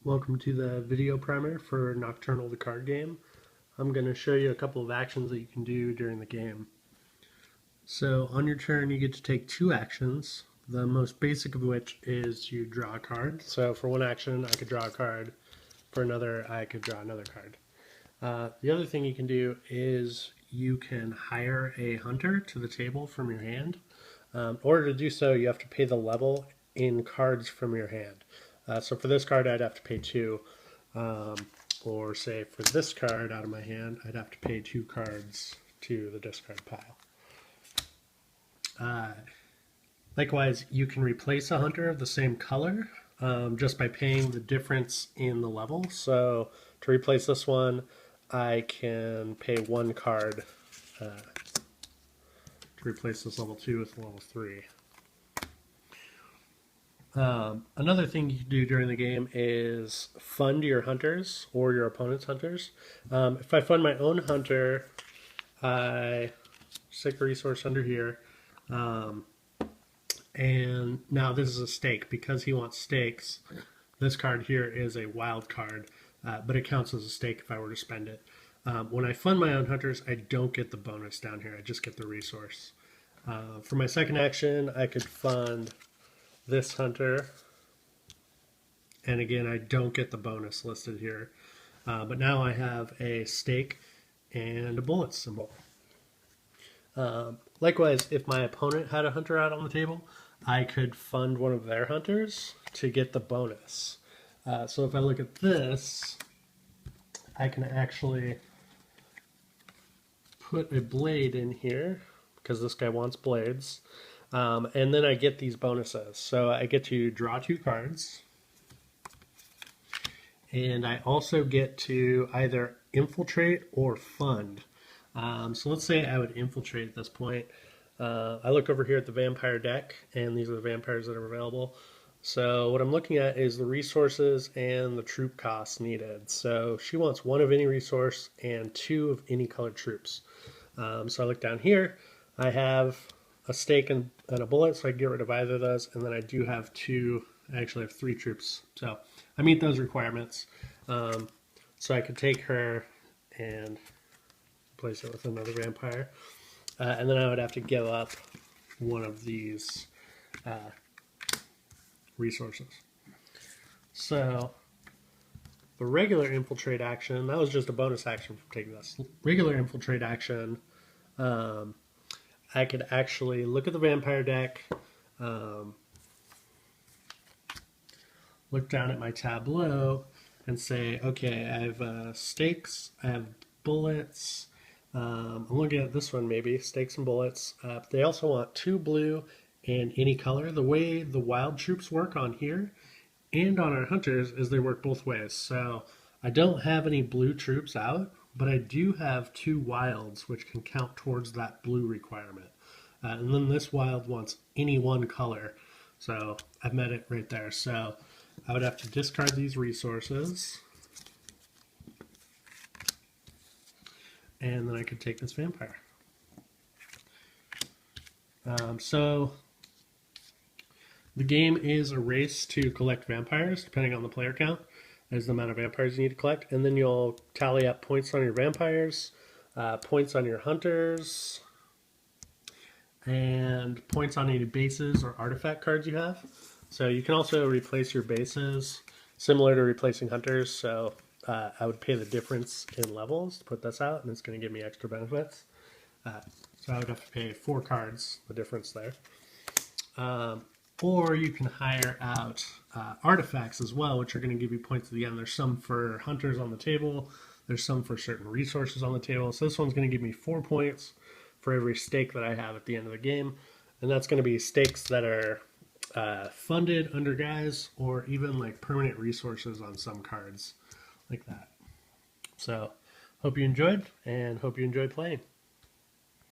Welcome to the video primer for Nocturnal the card game. I'm going to show you a couple of actions that you can do during the game. So on your turn you get to take two actions, the most basic of which is you draw a card. So for one action I could draw a card, for another I could draw another card. The other thing you can do is you can hire a hunter to the table from your hand. In order to do so you have to pay the level in cards from your hand. So for this card I'd have to pay 2, or say for this card out of my hand I'd have to pay 2 cards to the discard pile. Likewise, you can replace a hunter of the same color just by paying the difference in the level. So to replace this one I can pay 1 card to replace this level 2 with level 3. Another thing you can do during the game is fund your hunters or your opponent's hunters. If I fund my own hunter, I stick a resource under here. And now this is a stake. Because he wants stakes, this card here is a wild card, but it counts as a stake if I were to spend it. When I fund my own hunters, I don't get the bonus down here. I just get the resource. For my second action, I could fund this hunter, and again I don't get the bonus listed here, but now I have a stake and a bullet symbol. Likewise, if my opponent had a hunter out on the table, I could fund one of their hunters to get the bonus. So if I look at this, I can actually put a blade in here because this guy wants blades. And then I get these bonuses. So I get to draw 2 cards. And I also get to either infiltrate or fund. So let's say I would infiltrate at this point. I look over here at the vampire deck, and these are the vampires that are available. So what I'm looking at is the resources and the troop costs needed. So she wants 1 of any resource and 2 of any colored troops. So I look down here. I have a stake and a bullet, so I can get rid of either of those, and then I do have 2, I actually have 3 troops, so I meet those requirements. So I could take her and replace it with another vampire, and then I would have to give up one of these resources. So the regular infiltrate action, that was just a bonus action from taking this. Regular infiltrate action, I could actually look at the vampire deck, look down at my tableau, and say, okay, I have stakes, I have bullets. I'm looking at this one maybe, stakes and bullets. They also want 2 blue and any color. The way the wild troops work on here and on our hunters is they work both ways. So I don't have any blue troops out, but I do have 2 wilds which can count towards that blue requirement. And then this wild wants any 1 color. So I've met it right there. So I would have to discard these resources. And then I could take this vampire. So the game is a race to collect vampires, depending on the player count, as the amount of vampires you need to collect. And then you'll tally up points on your vampires, points on your hunters, and points on any bases or artifact cards you have. So you can also replace your bases, similar to replacing hunters. So I would pay the difference in levels to put this out, and it's going to give me extra benefits. So I would have to pay 4 cards, the difference there. Or you can hire out artifacts as well, which are going to give you points at the end. There's some for hunters on the table. There's some for certain resources on the table. So this one's going to give me 4 points for every stake that I have at the end of the game. And that's going to be stakes that are funded under guys, or even like permanent resources on some cards like that. So hope you enjoyed, and hope you enjoy playing.